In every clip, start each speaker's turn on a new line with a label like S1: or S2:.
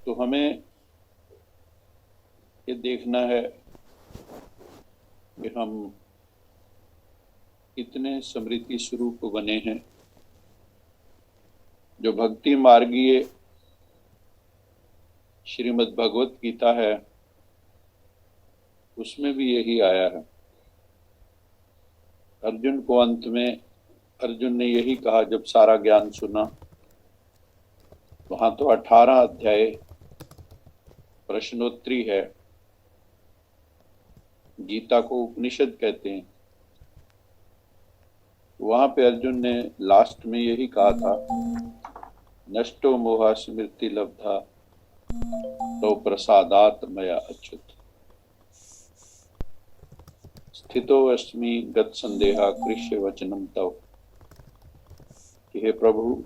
S1: तो हमें ये देखना है कि हम कितने स्मृति स्वरूप बने हैं। जो भक्ति मार्गीय श्रीमद् भगवत गीता है उसमें भी यही आया है। अर्जुन को अंत में अर्जुन ने यही कहा जब सारा ज्ञान सुना। वहां तो 18 अध्याय प्रश्नोत्तरी है। गीता को उपनिषद कहते हैं। वहां पे अर्जुन ने लास्ट में यही कहा था, नष्टो मोहा स्मृति लब्धा तो प्रसादात मया अच्युत स्थितो अस्मि गत संदेहा कृष्य वचनम तव। कि हे प्रभु,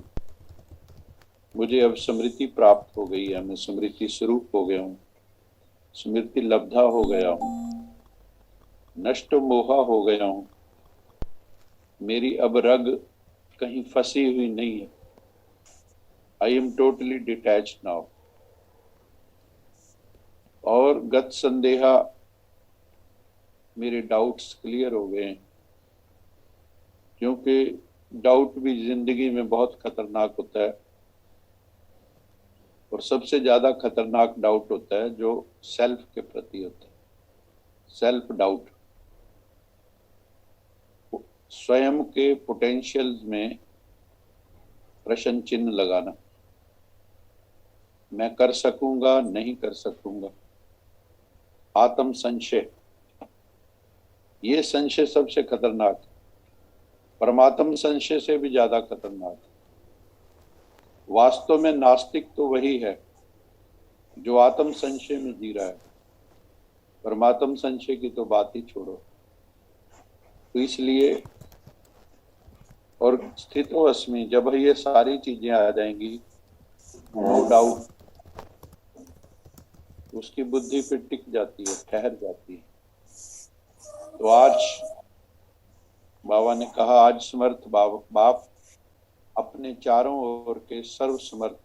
S1: मुझे अब स्मृति प्राप्त हो गई है, मैं स्मृति स्वरूप हो गया हूँ, स्मृति लब्धा हो गया हूँ, नष्ट मोहा हो गया हूँ। मेरी अब रग कहीं फंसी हुई नहीं है। I am totally detached now. और गत संदेहा, मेरे डाउट्स क्लियर हो गए हैं। क्योंकि डाउट भी जिंदगी में बहुत खतरनाक होता है। और सबसे ज्यादा खतरनाक डाउट होता है जो सेल्फ के प्रति होता है, सेल्फ डाउट। स्वयं के पोटेंशियल में प्रश्न चिन्ह लगाना, मैं कर सकूंगा नहीं कर सकूंगा। आत्म संशय, ये संशय सबसे खतरनाक, परमात्म संशय से भी ज्यादा खतरनाक। वास्तव में नास्तिक तो वही है जो आत्म संशय में जी रहा है। परमात्म संशय की तो बात ही छोड़ो। तो इसलिए, और स्थितो अस्मि, जब ये सारी चीजें आ जाएंगी, नो डाउट उसकी बुद्धि फिर टिक जाती है, ठहर जाती है। तो आज बाबा ने कहा, आज समर्थ बाप अपने चारों ओर के सर्व समर्थ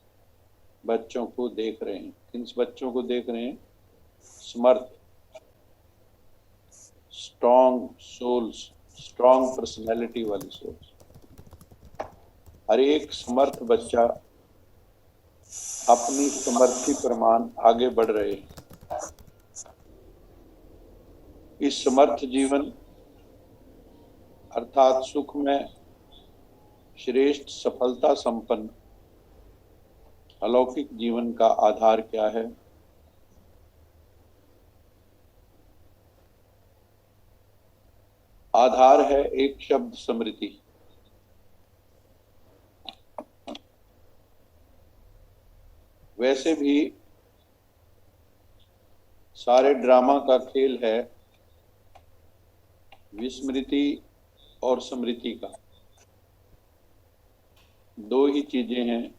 S1: बच्चों को देख रहे हैं। किन बच्चों को देख रहे हैं? समर्थ, स्ट्रॉन्ग सोल्स, स्ट्रॉन्ग पर्सनैलिटी वाली सोल्स। हर एक समर्थ बच्चा अपनी समर्थी प्रमाण आगे बढ़ रहे हैं। इस समर्थ जीवन अर्थात सुख में श्रेष्ठ सफलता संपन्न अलौकिक जीवन का आधार क्या है? आधार है एक शब्द, स्मृति। वैसे भी सारे ड्रामा का खेल है विस्मृति और स्मृति का। दो ही चीजें हैं,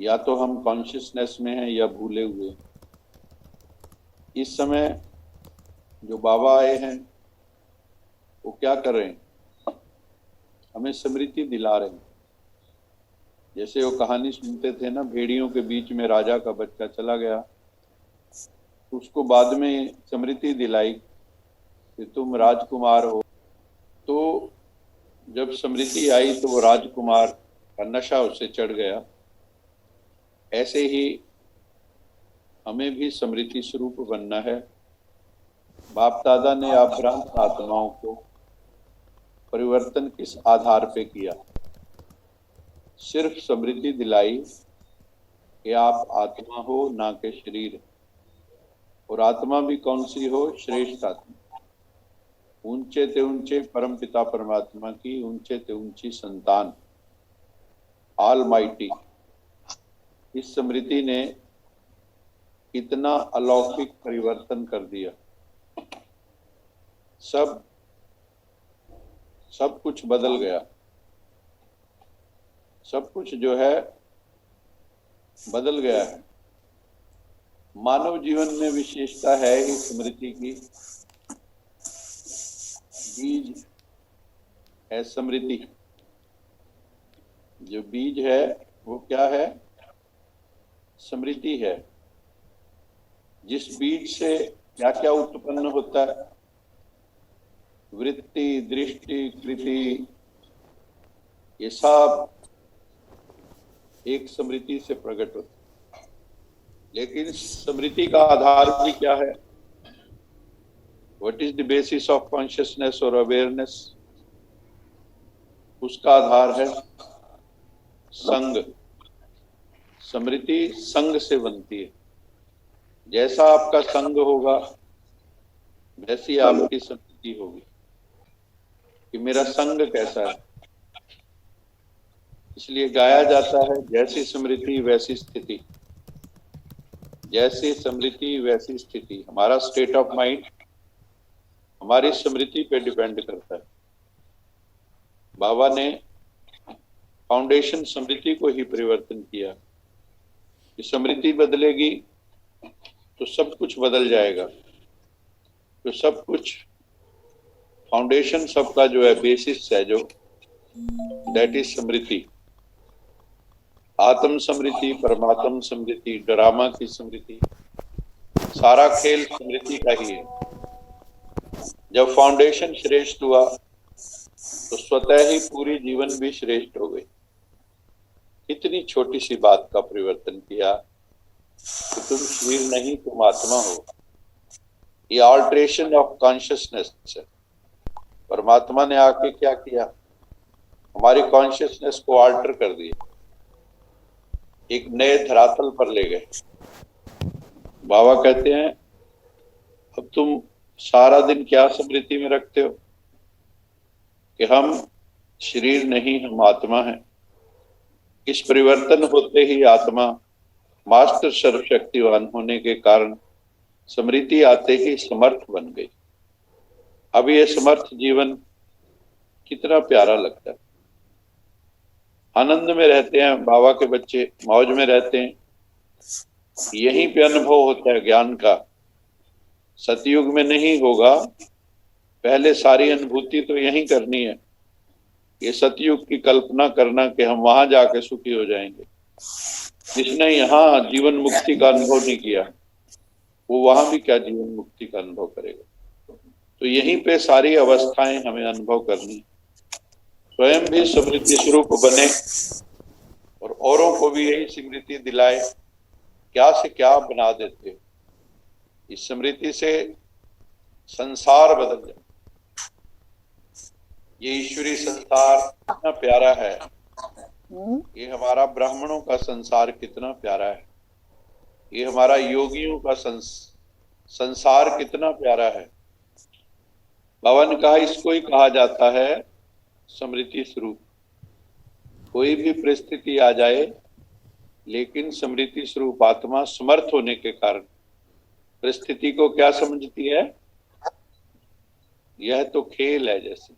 S1: या तो हम कॉन्शियसनेस में हैं या भूले हुए। इस समय जो बाबा आए हैं वो क्या कर रहे हैं? हमें स्मृति दिला रहे हैं। जैसे वो कहानी सुनते थे ना, भेड़ियों के बीच में राजा का बच्चा चला गया, उसको बाद में स्मृति दिलाई कि तुम राजकुमार हो। तो जब स्मृति आई तो वो राजकुमार का नशा उससे चढ़ गया। ऐसे ही हमें भी स्मृति स्वरूप बनना है। बाप दादा ने अभ्रांत आत्माओं को परिवर्तन किस आधार पे किया? सिर्फ स्मृति दिलाई कि आप आत्मा हो, ना कि शरीर। और आत्मा भी कौन सी हो? श्रेष्ठ आत्मा, ऊंचे ते ऊंचे परम पिता परमात्मा की ऊंचे ते ऊंची संतान, ऑलमाइटी। इस स्मृति ने इतना अलौकिक परिवर्तन कर दिया। सब कुछ बदल गया। सब कुछ जो है बदल गया है। मानव जीवन में विशेषता है इस स्मृति की। बीज है स्मृति। जो बीज है वो क्या है? स्मृति है, जिस बीज से क्या क्या उत्पन्न होता है, वृत्ति, दृष्टि, कृति, ये सब एक स्मृति से प्रकट होता है। लेकिन स्मृति का आधार भी क्या है? What is the basis of consciousness और अवेयरनेस? उसका आधार है संग। स्मृति संग से बनती है। जैसा आपका संग होगा वैसी आपकी स्मृति होगी कि मेरा संग कैसा है। इसलिए गाया जाता है, जैसी स्मृति वैसी स्थिति, जैसी स्मृति वैसी स्थिति। हमारा स्टेट ऑफ माइंड हमारी स्मृति पे डिपेंड करता है। बाबा ने फाउंडेशन स्मृति को ही परिवर्तन किया कि स्मृति बदलेगी तो सब कुछ बदल जाएगा। तो सब कुछ फाउंडेशन सबका जो है, बेसिस है जो, दैट इज स्मृति। आत्म स्मृति, परमात्म स्मृति, ड्रामा की स्मृति, सारा खेल स्मृति का ही है। जब फाउंडेशन श्रेष्ठ हुआ तो स्वतः ही पूरी जीवन भी श्रेष्ठ हो गई। इतनी छोटी सी बात का परिवर्तन किया कि तुम शरीर नहीं, तुम आत्मा हो। ये ऑल्ट्रेशन ऑफ कॉन्शियसनेस है। परमात्मा ने आके क्या किया? हमारी कॉन्शियसनेस को ऑल्टर कर दिया, एक नए धरातल पर ले गए। बाबा कहते हैं, अब तुम सारा दिन क्या स्मृति में रखते हो कि हम शरीर नहीं, हम आत्मा हैं। इस परिवर्तन होते ही आत्मा मास्टर सर्वशक्तिवान होने के कारण स्मृति आते ही समर्थ बन गई। अब ये समर्थ जीवन कितना प्यारा लगता है। आनंद में रहते हैं बाबा के बच्चे, मौज में रहते हैं। यहीं पे अनुभव होता है ज्ञान का। सतयुग में नहीं होगा, पहले सारी अनुभूति तो यहीं करनी है। ये सतयुग की कल्पना करना कि हम वहां जाके सुखी हो जाएंगे, जिसने यहाँ जीवन मुक्ति का अनुभव नहीं किया वो वहां भी क्या जीवन मुक्ति का अनुभव करेगा। तो यहीं पे सारी अवस्थाएं हमें अनुभव करनी, स्वयं भी स्मृति स्वरूप बने और औरों को भी यही स्मृति दिलाए। क्या से क्या बना देते हो। इस स्मृति से संसार बदल जाए। ये ईश्वरी संसार कितना प्यारा है। ये हमारा ब्राह्मणों का संसार कितना प्यारा है। ये हमारा योगियों का संसार कितना प्यारा है। बाबा ने कहा, इसको ही कहा जाता है स्मृति स्वरूप। कोई भी परिस्थिति आ जाए, लेकिन स्मृति स्वरूप आत्मा समर्थ होने के कारण परिस्थिति को क्या समझती है? यह तो खेल है जैसे,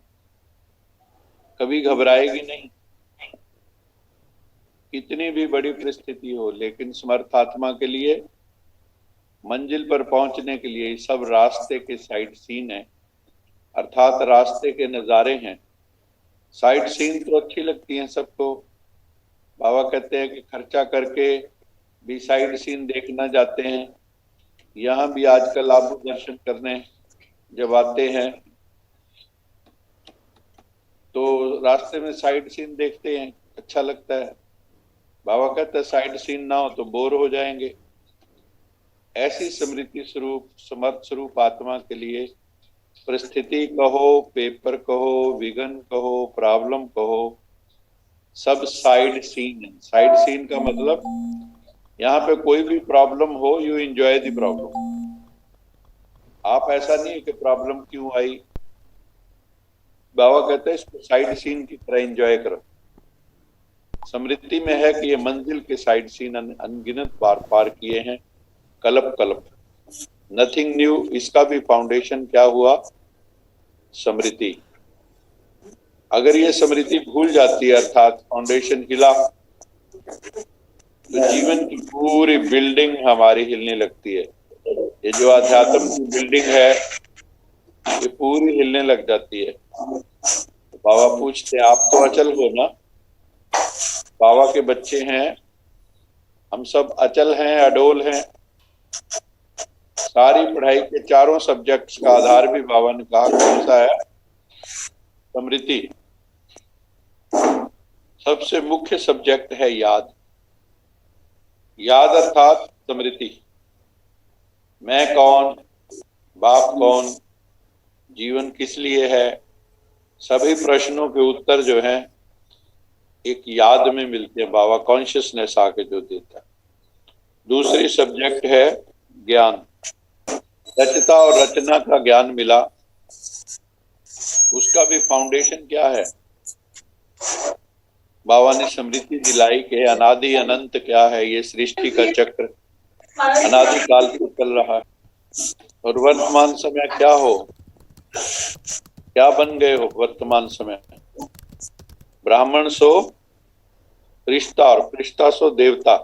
S1: कभी घबराएगी नहीं। कितनी भी बड़ी परिस्थिति हो, लेकिन समर्थ आत्मा के लिए मंजिल पर पहुंचने के लिए सब रास्ते के साइड सीन है, अर्थात रास्ते के नजारे हैं। साइड सीन तो अच्छी लगती हैं सबको। बाबा कहते हैं कि खर्चा करके भी साइड सीन देखना जाते हैं। यहाँ भी आजकल आबू दर्शन करने जब आते हैं तो रास्ते में साइड सीन देखते हैं, अच्छा लगता है। बाबा कहते हैं साइड सीन ना हो तो बोर हो जाएंगे। ऐसी स्मृति स्वरूप समर्थ स्वरूप आत्मा के लिए परिस्थिति कहो, पेपर कहो, विघन कहो, प्रॉब्लम कहो, सब साइड सीन है। साइड सीन का मतलब यहाँ पे कोई भी प्रॉब्लम हो, यू एंजॉय द प्रॉब्लम। आप ऐसा नहीं है कि प्रॉब्लम क्यों आई। बाबा कहते हैं इसको साइड सीन की तरह एंजॉय करो। स्मृति में है कि ये मंजिल के साइड सीन अनगिनत बार पार किए हैं, कल्प कल्प, नथिंग न्यू। इसका भी फाउंडेशन क्या हुआ? स्मृति। अगर ये स्मृति भूल जाती है, अर्थात फाउंडेशन हिला, तो जीवन की पूरी बिल्डिंग हमारी हिलने लगती है। ये जो अध्यात्म की बिल्डिंग है ये पूरी हिलने लग जाती है। तो बाबा पूछते हैं, आप तो अचल हो ना? बाबा के बच्चे हैं, हम सब अचल हैं, अडोल हैं। सारी पढ़ाई के चारों सब्जेक्ट्स का आधार भी बाबा ने कहा कौन सा है? स्मृति। सबसे मुख्य सब्जेक्ट है याद। याद अर्थात स्मृति। मैं कौन, बाप कौन, जीवन किस लिए है, सभी प्रश्नों के उत्तर जो हैं एक याद में मिलते हैं। बाबा कॉन्शियसनेस आके जो देता है। दूसरी सब्जेक्ट है ज्ञान। रचता और रचना का ज्ञान मिला, उसका भी फाउंडेशन क्या है? बाबा ने स्मृति दिलाई कि अनादि अनंत क्या है, ये सृष्टि का चक्र अनादि काल से चल रहा है और वर्तमान समय क्या हो, क्या बन गए हो वर्तमान समय में? ब्राह्मण सो रिश्ता और रिश्ता सो देवता।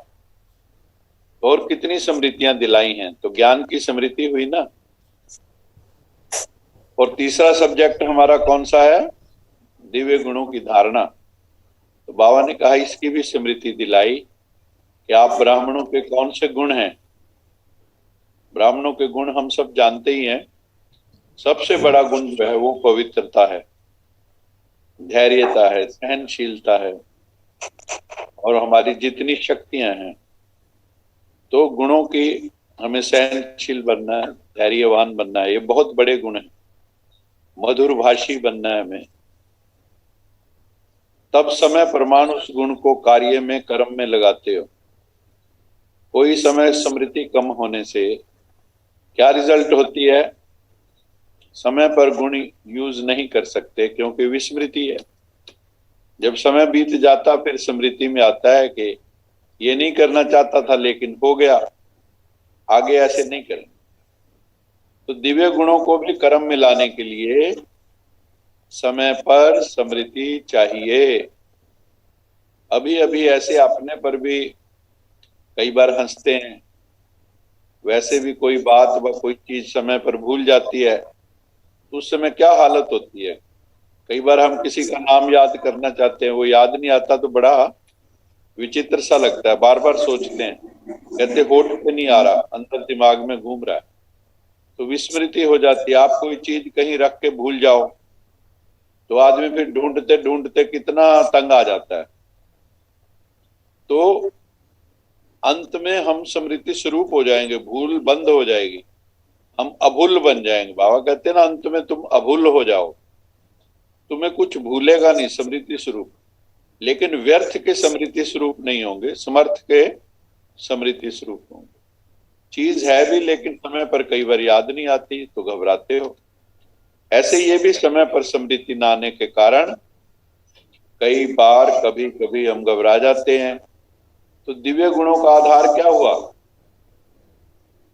S1: और कितनी स्मृतियां दिलाई हैं, तो ज्ञान की स्मृति हुई ना। और तीसरा सब्जेक्ट हमारा कौन सा है? दिव्य गुणों की धारणा। तो बाबा ने कहा इसकी भी स्मृति दिलाई कि आप ब्राह्मणों के कौन से गुण हैं। ब्राह्मणों के गुण हम सब जानते ही हैं। सबसे बड़ा गुण जो है वो पवित्रता है, धैर्यता है, सहनशीलता है और हमारी जितनी शक्तियां हैं। तो गुणों की हमें सहनशील बनना है, धैर्यवान बनना है, ये बहुत बड़े गुण हैं। मधुरभाषी बनना है हमें। तब समय प्रमाण उस गुण को कार्य में, कर्म में लगाते हो। कोई समय स्मृति कम होने से क्या रिजल्ट होती है? समय पर गुण यूज नहीं कर सकते क्योंकि विस्मृति है। जब समय बीत जाता फिर स्मृति में आता है कि ये नहीं करना चाहता था लेकिन हो गया, आगे ऐसे नहीं करें। तो दिव्य गुणों को भी कर्म में लाने के लिए समय पर स्मृति चाहिए। अभी अभी ऐसे अपने पर भी कई बार हंसते हैं, वैसे भी कोई बात व कोई चीज समय पर भूल जाती है तो उस समय क्या हालत होती है। कई बार हम किसी का नाम याद करना चाहते हैं, वो याद नहीं आता तो बड़ा विचित्र सा लगता है। बार बार सोचते हैं, कहते होठ पे नहीं आ रहा, अंदर दिमाग में घूम रहा है, तो विस्मृति हो जाती है। आप कोई चीज कहीं रख के भूल जाओ तो आदमी फिर ढूंढते ढूंढते कितना तंग आ जाता है। तो अंत में हम स्मृति स्वरूप हो जाएंगे, भूल बंद हो जाएगी, हम अभूल बन जाएंगे। बाबा कहते हैं ना, अंत में तुम अभूल हो जाओ, तुम्हें कुछ भूलेगा नहीं, स्मृति स्वरूप। लेकिन व्यर्थ के स्मृति स्वरूप नहीं होंगे, समर्थ के स्मृति स्वरूप होंगे। चीज है भी लेकिन समय पर कई बार याद नहीं आती तो घबराते हो। ऐसे ये भी समय पर स्मृति न आने के कारण कई बार कभी कभी हम घबरा जाते हैं। तो दिव्य गुणों का आधार क्या हुआ?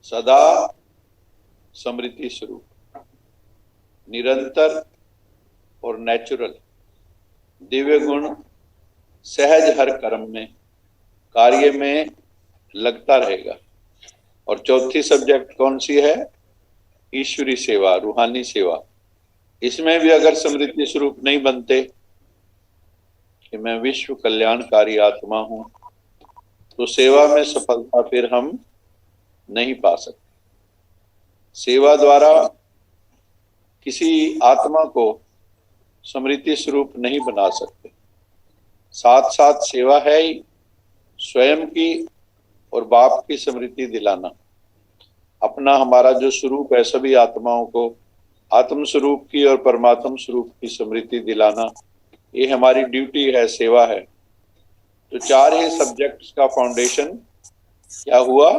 S1: सदा स्मृति स्वरूप, निरंतर और नेचुरल। दिव्य गुण सहज हर कर्म में, कार्य में लगता रहेगा। और चौथी सब्जेक्ट कौन सी है? ईश्वरी सेवा, रूहानी सेवा। इसमें भी अगर स्मृति स्वरूप नहीं बनते कि मैं विश्व कल्याणकारी आत्मा हूं, तो सेवा में सफलता फिर हम नहीं पा सकते। सेवा द्वारा किसी आत्मा को स्मृति स्वरूप नहीं बना सकते। साथ साथ सेवा है ही स्वयं की और बाप की स्मृति दिलाना। अपना हमारा जो स्वरूप है, सभी आत्माओं को आत्म स्वरूप की और परमात्म स्वरूप की स्मृति दिलाना, ये हमारी ड्यूटी है, सेवा है। तो चार ही सब्जेक्ट्स का फाउंडेशन क्या हुआ?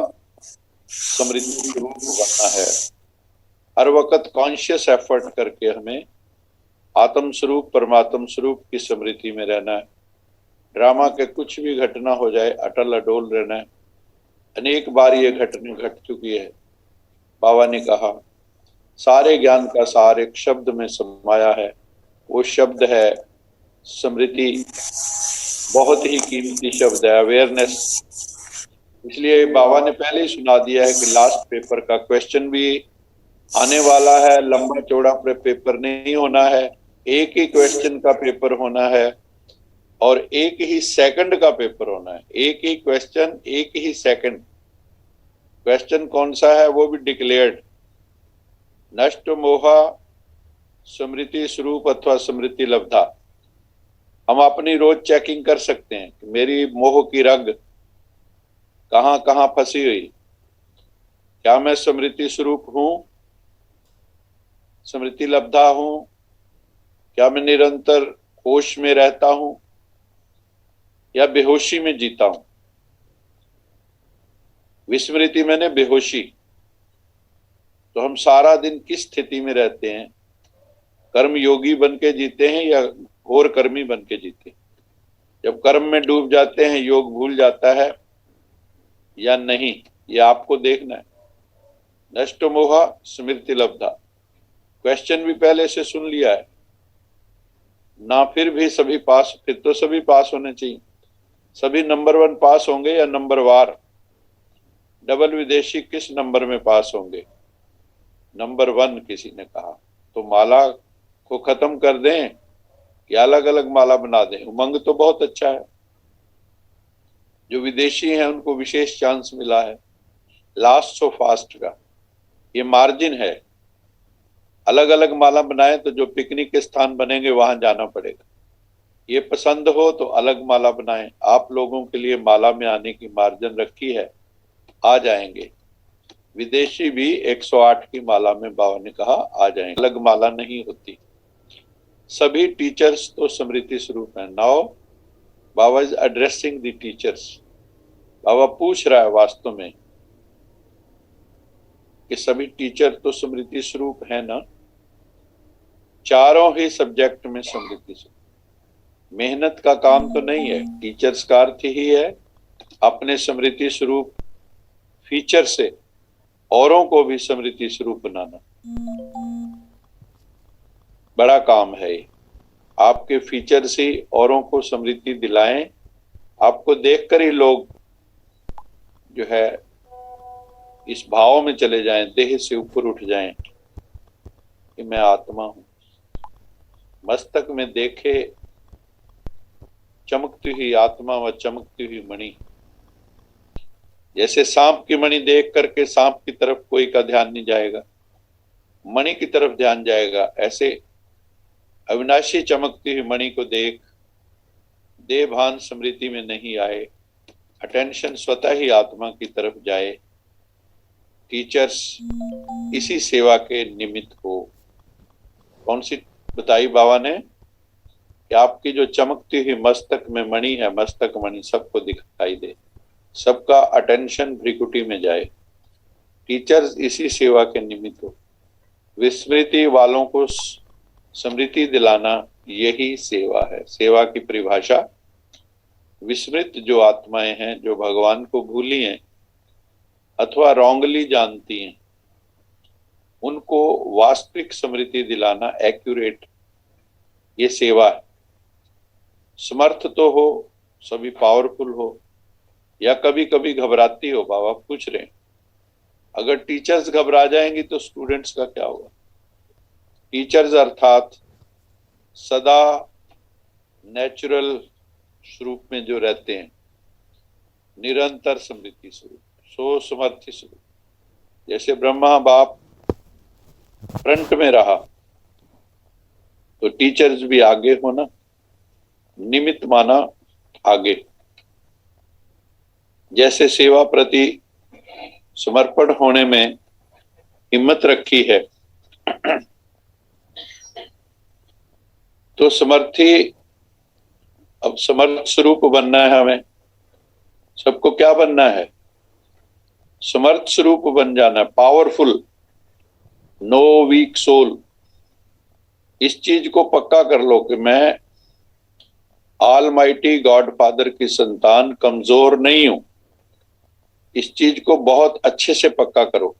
S1: स्मृति स्वरूप बनना है। हर वक्त कॉन्शियस एफर्ट करके हमें आत्म स्वरूप, परमात्म स्वरूप की स्मृति में रहना है। ड्रामा के कुछ भी घटना हो जाए, अटल अडोल रहना है। अनेक बार ये घटना घट चुकी है। बाबा ने कहा सारे ज्ञान का सार एक शब्द में समाया है, वो शब्द है स्मृति। बहुत ही कीमती शब्द है, अवेयरनेस। इसलिए बाबा ने पहले ही सुना दिया है कि लास्ट पेपर का क्वेश्चन भी आने वाला है। लंबा चौड़ा पेपर नहीं होना है, एक ही क्वेश्चन का पेपर होना है। और एक ही सेकंड का पेपर होना है, एक ही क्वेश्चन, एक ही सेकंड। क्वेश्चन कौन सा है वो भी डिक्लेयर्ड, नष्ट मोहा स्मृति स्वरूप अथवा स्मृति लब्धा। हम अपनी रोज चेकिंग कर सकते हैं कि मेरी मोह की रग कहां कहां फंसी हुई, क्या मैं स्मृति स्वरूप हूं, स्मृति लब्धा हूं, क्या मैं निरंतर होश में रहता हूं या बेहोशी में जीता हूं। विस्मृति मैंने बेहोशी। तो हम सारा दिन किस स्थिति में रहते हैं, कर्म योगी बन के जीते हैं या घोर कर्मी बन के जीते हैं। जब कर्म में डूब जाते हैं योग भूल जाता है या नहीं, ये आपको देखना है। नष्ट मोहा स्मृति लब्धा, क्वेश्चन भी पहले से सुन लिया है ना, फिर भी सभी पास, फिर तो सभी पास होने चाहिए। सभी नंबर 1 पास होंगे या नंबर वार, डबल विदेशी किस नंबर में पास होंगे, नंबर 1 किसी ने कहा। तो माला को खत्म कर दें या अलग अलग माला बना दें। उमंग तो बहुत अच्छा है, जो विदेशी हैं उनको विशेष चांस मिला है लास्ट सो फास्ट का, ये मार्जिन है। अलग अलग माला बनाए तो जो पिकनिक के स्थान बनेंगे वहां जाना पड़ेगा। ये पसंद हो तो अलग माला बनाएं। आप लोगों के लिए माला में आने की मार्जिन रखी है, आ जाएंगे। विदेशी भी 108 की माला में बाबा ने कहा आ जाएंगे, अलग माला नहीं होती। सभी टीचर्स तो स्मृति स्वरूप है। Now Baba is addressing the teachers. Baba पूछ रहा है वास्तव में कि सभी टीचर तो स्मृति स्वरूप है ना। चारों ही सब्जेक्ट में स्मृति स्वरूप। मेहनत का काम तो नहीं है, टीचर्स का अर्थ ही है अपने स्मृति स्वरूप फीचर से औरों को भी स्मृति स्वरूप बनाना। बड़ा काम है ये। आपके फीचर से औरों को स्मृति दिलाएं। आपको देखकर ही लोग जो है इस भाव में चले जाएं, देह से ऊपर उठ जाएं कि मैं आत्मा हूं। मस्तक में देखे चमकती हुई आत्मा व चमकती हुई मणि। जैसे सांप की मणि देख करके सांप की तरफ कोई का ध्यान नहीं जाएगा, मणि की तरफ ध्यान जाएगा। ऐसे अविनाशी चमकती हुई मणि को देख देह भान स्मृति में नहीं आए, अटेंशन स्वतः ही आत्मा की तरफ जाए। टीचर्स इसी सेवा के निमित्त हो। कौन सी बताई बाबा ने कि आपकी जो चमकती हुई मस्तक में मणि है, मस्तक मणि सबको दिखाई दे, सबका अटेंशन भ्रिकुटी में जाए। टीचर्स इसी सेवा के निमित्त हो। विस्मृति वालों को स्मृति दिलाना यही सेवा है। सेवा की परिभाषा, विस्मृत जो आत्माएं हैं, जो भगवान को भूली हैं अथवा रॉन्गली जानती हैं, उनको वास्तविक स्मृति दिलाना, एक्यूरेट, ये सेवा है। समर्थ तो हो, सभी पावरफुल हो, या कभी कभी घबराती हो। बाबा पूछ रहे हैं अगर टीचर्स घबरा जाएंगी तो स्टूडेंट्स का क्या होगा। टीचर्स अर्थात सदा नेचुरल स्वरूप में जो रहते हैं, निरंतर स्मृति स्वरूप, सो समर्थी स्वरूप। जैसे ब्रह्मा बाप फ्रंट में रहा तो टीचर्स भी आगे होना, निमित्त माना आगे। जैसे सेवा प्रति समर्पण होने में हिम्मत रखी है तो समर्थी, अब समर्थ स्वरूप बनना है हमें। सबको क्या बनना है? समर्थ स्वरूप बन जाना, पावरफुल, नो वीक सोल। इस चीज को पक्का कर लो कि मैं ऑलमाइटी गॉड फादर की संतान, कमजोर नहीं हूं। इस चीज को बहुत अच्छे से पक्का करो,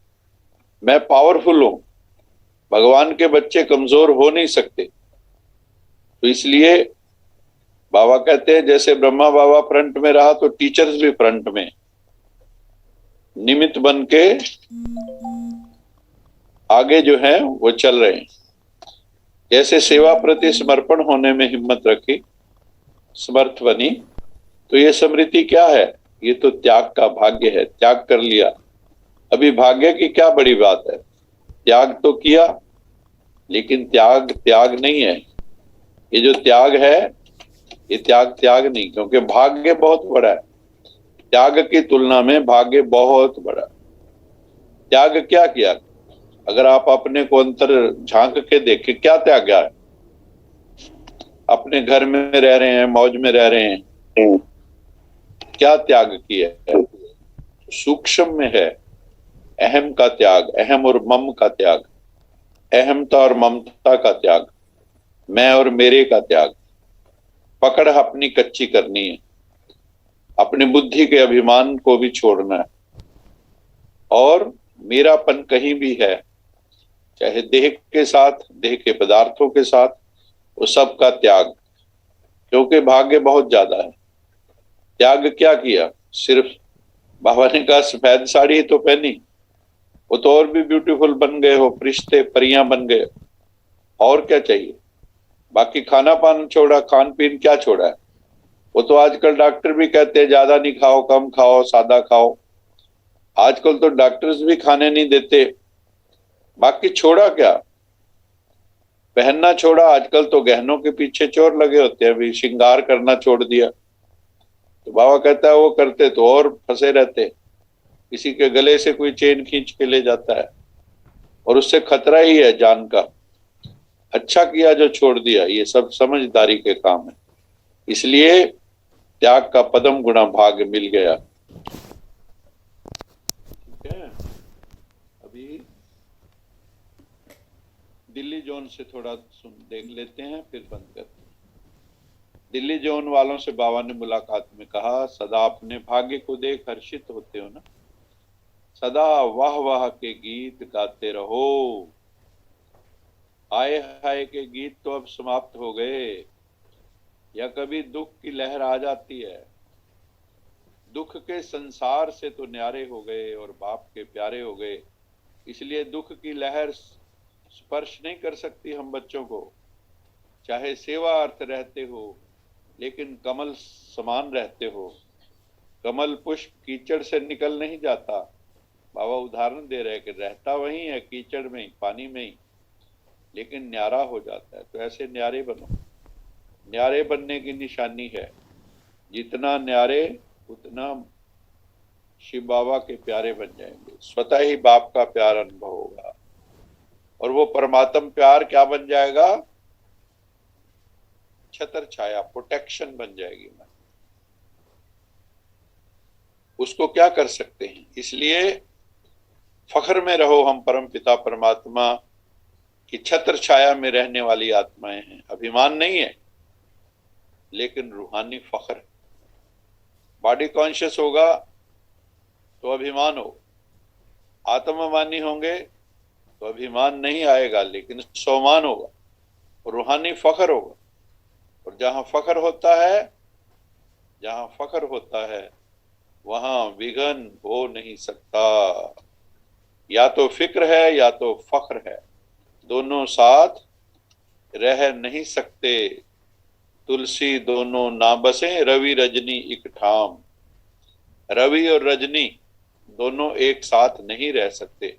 S1: मैं पावरफुल हूं। भगवान के बच्चे कमजोर हो नहीं सकते। तो इसलिए बाबा कहते हैं जैसे ब्रह्मा बाबा फ्रंट में रहा तो टीचर्स भी फ्रंट में निमित्त बन के आगे जो है वो चल रहे हैं। जैसे सेवा प्रति समर्पण होने में हिम्मत रखी समर्थ बनी। तो ये स्मृति क्या है? ये तो त्याग का भाग्य है, त्याग कर लिया। अभी भाग्य की क्या बड़ी बात है, त्याग तो किया, लेकिन त्याग त्याग नहीं है। ये जो त्याग है, ये त्याग त्याग नहीं, क्योंकि भाग्य बहुत बड़ा है। त्याग की तुलना में भाग्य बहुत बड़ा। त्याग क्या किया? अगर आप अपने को अंतर झांक के देखें, क्या त्यागा है? अपने घर में रह रहे हैं, मौज में रह रहे हैं, क्या त्याग किया है? सूक्ष्म में है अहम का त्याग, अहम और मम का त्याग, अहमता और ममता का त्याग, मैं और मेरे का त्याग। पकड़ अपनी कच्ची करनी है, अपनी बुद्धि के अभिमान को भी छोड़ना है। और मेरापन कहीं भी है, चाहे देह के साथ, देह के पदार्थों के साथ, वो सब का त्याग। क्योंकि भाग्य बहुत ज्यादा है। त्याग क्या किया? सिर्फ बाबा ने कहा सफेद साड़ी तो पहनी, वो तो और भी ब्यूटीफुल बन गए हो, फरिश्ते परियां बन गए, और क्या चाहिए? बाकी खाना पान छोड़ा, खान पीन क्या छोड़ा है? वो तो आजकल डॉक्टर भी कहते हैं ज्यादा नहीं खाओ, कम खाओ, सादा खाओ। आजकल तो डॉक्टर्स भी खाने नहीं देते। बाकी छोड़ा क्या? पहनना छोड़ा, आजकल तो गहनों के पीछे चोर लगे होते हैं, अभी श्रृंगार करना छोड़ दिया। तो बाबा कहता है वो करते तो और फंसे रहते, किसी के गले से कोई चेन खींच के ले जाता है, और उससे खतरा ही है जान का। अच्छा किया जो छोड़ दिया, ये सब समझदारी के काम है। इसलिए त्याग का पदम गुणा भाग मिल गया। ठीक है, अभी दिल्ली जोन से थोड़ा सुन देख लेते हैं, फिर बंद करते हैं। दिल्ली जोन वालों से बाबा ने मुलाकात में कहा, सदा अपने भाग्य को देख हर्षित होते हो ना, सदा वाह वाह के गीत गाते रहो। आए हाय के गीत तो अब समाप्त हो गए, या कभी दुख की लहर आ जाती है। दुख के संसार से तो न्यारे हो गए और बाप के प्यारे हो गए, इसलिए दुख की लहर स्पर्श नहीं कर सकती हम बच्चों को। चाहे सेवा अर्थ रहते हो, लेकिन कमल समान रहते हो। कमल पुष्प कीचड़ से निकल नहीं जाता। बाबा उदाहरण दे रहे कि रहता वही है, कीचड़ में ही, पानी में ही, लेकिन न्यारा हो जाता है। तो ऐसे न्यारे बनो। न्यारे बनने की निशानी है, जितना न्यारे उतना शिव बाबा के प्यारे बन जाएंगे। स्वतः ही बाप का प्यार अनुभव होगा, और वो परमात्म प्यार क्या बन जाएगा? छत्र छाया, प्रोटेक्शन बन जाएगी। मैं उसको क्या कर सकते हैं? इसलिए फख्र में रहो, हम परम पिता परमात्मा की छत्र छाया में रहने वाली आत्माएं हैं। अभिमान नहीं है, लेकिन रूहानी फख्र। बॉडी कॉन्शियस होगा तो अभिमान हो, आत्मवानी होंगे तो अभिमान नहीं आएगा, लेकिन स्वाभिमान होगा, रूहानी फख्र होगा। और जहां फख्र होता है, जहां फख्र होता है, वहां विघन हो नहीं सकता। या तो फिक्र है या तो फख्र है, दोनों साथ रह नहीं सकते। तुलसी दोनों ना बसे, रवि रजनी एक ठाम। रवि और रजनी दोनों एक साथ नहीं रह सकते,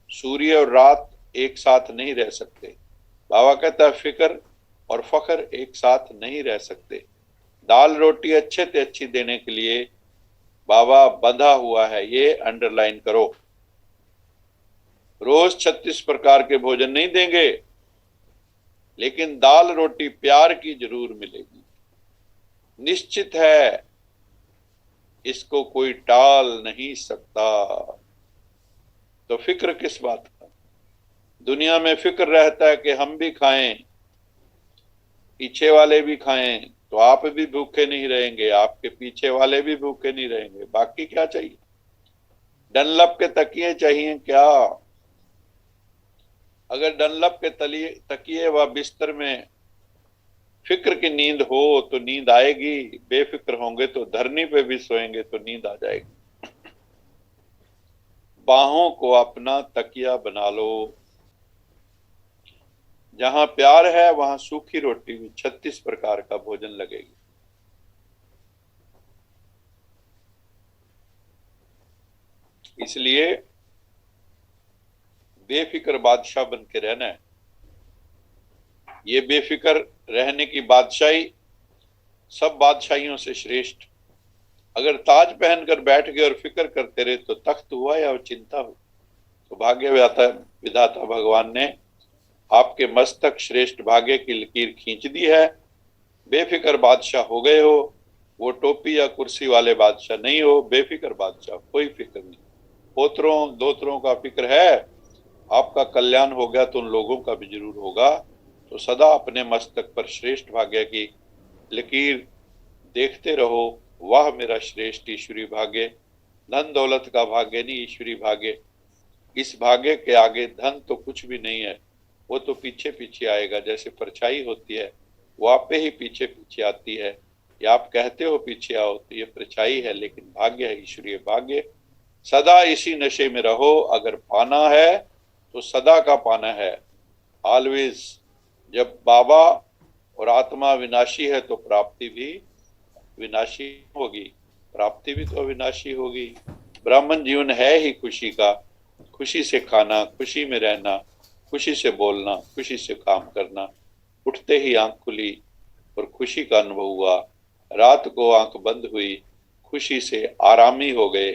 S1: सूर्य और रात एक साथ नहीं रह सकते। बाबा कहता है फिक्र और फख्र एक साथ नहीं रह सकते। दाल रोटी अच्छे से अच्छी देने के लिए बाबा बंधा हुआ है, ये अंडरलाइन करो। रोज 36 प्रकार के भोजन नहीं देंगे, लेकिन दाल रोटी प्यार की जरूर मिलेगी, निश्चित है, इसको कोई टाल नहीं सकता। तो फिक्र किस बात का? दुनिया में फिक्र रहता है कि हम भी खाएं, पीछे वाले भी खाएं, तो आप भी भूखे नहीं रहेंगे, आपके पीछे वाले भी भूखे नहीं रहेंगे। बाकी क्या चाहिए? डनलप के तकिए चाहिए क्या? अगर डनलप के तकिए व बिस्तर में फिक्र की नींद हो तो नींद आएगी, बेफिक्र होंगे तो धरनी पे भी सोएंगे तो नींद आ जाएगी। बाहों को अपना तकिया बना लो। जहां प्यार है वहां सूखी रोटी भी 36 प्रकार का भोजन लगेगी। इसलिए बेफिक्र बादशाह बन के रहना है। ये बेफिक्र रहने की बादशाही सब बादशाहियों से श्रेष्ठ। अगर ताज पहनकर बैठ गए और फिक्र करते रहे तो तख्त हुआ या चिंता हो। तो भाग्य विधाता भगवान ने आपके मस्तक श्रेष्ठ भाग्य की लकीर खींच दी है। बेफिक्र बादशाह हो गए हो। वो टोपी या कुर्सी वाले बादशाह नहीं हो, बेफिक्र बादशाह, कोई फिक्र नहीं। पोतरों दोतरों का फिक्र है, आपका कल्याण हो गया तो उन लोगों का भी जरूर होगा। तो सदा अपने मस्तक पर श्रेष्ठ भाग्य की लकीर देखते रहो। वाह मेरा श्रेष्ठ ईश्वरी भाग्य, धन दौलत का भाग्य नहीं, ईश्वरी भाग्य। इस भाग्य के आगे धन तो कुछ भी नहीं है, वो तो पीछे पीछे आएगा। जैसे परछाई होती है, वो आप पे ही पीछे पीछे आती है, या आप कहते हो पीछे आओ, तो ये परछाई है, लेकिन भाग्य है, ईश्वरीय भाग्य। सदा इसी नशे में रहो। अगर पाना है तो सदा का पाना है, ऑलवेज। जब बाबा और आत्मा विनाशी है तो प्राप्ति भी विनाशी होगी, प्राप्ति भी तो अविनाशी होगी। ब्राह्मण जीवन है ही खुशी का, खुशी से खाना, खुशी में रहना, खुशी से बोलना, खुशी से काम करना। उठते ही आंख खुली और खुशी का अनुभव हुआ, रात को आंख बंद हुई, खुशी से आरामी हो गए,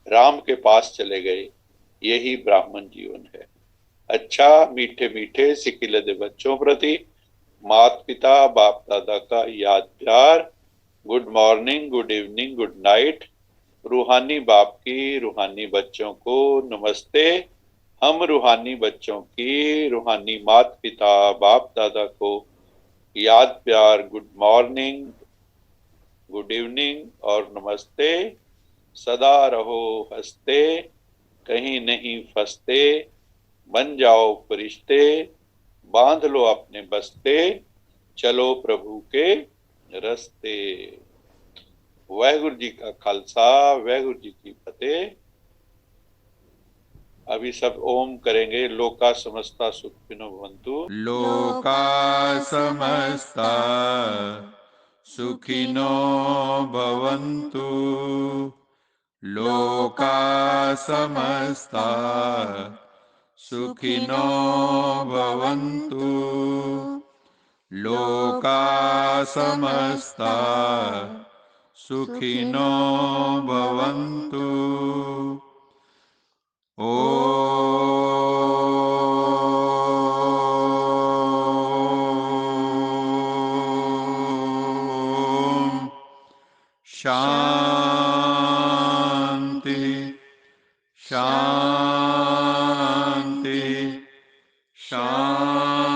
S1: राम के पास चले गए। यही ब्राह्मण जीवन है। अच्छा, मीठे मीठे सिकिलद बच्चों प्रति माता पिता बाप दादा का याद प्यार। Good morning, good evening, good night. रूहानी बाप की रूहानी बच्चों को नमस्ते। हम रूहानी बच्चों की रूहानी माता पिता बाप दादा को याद प्यार, गुड मॉर्निंग, गुड इवनिंग और नमस्ते। सदा रहो हंसते, कहीं नहीं फंसते, बन जाओ फरिश्ते, बांध लो अपने बस्ते, चलो प्रभु के रस्ते। वाहिगुरु जी का खालसा, वाहिगुरु जी की फतेह। अभी सब ओम करेंगे। लोका समस्ता सुखिनो भवन्तु।
S2: लोका समस्ता सुखिनो भवन्तु। लोका समस्ता सुखिनो भवन्तु। लोका समस्ता सुखिनो भवन्तु। ओम शांति शांति शांति।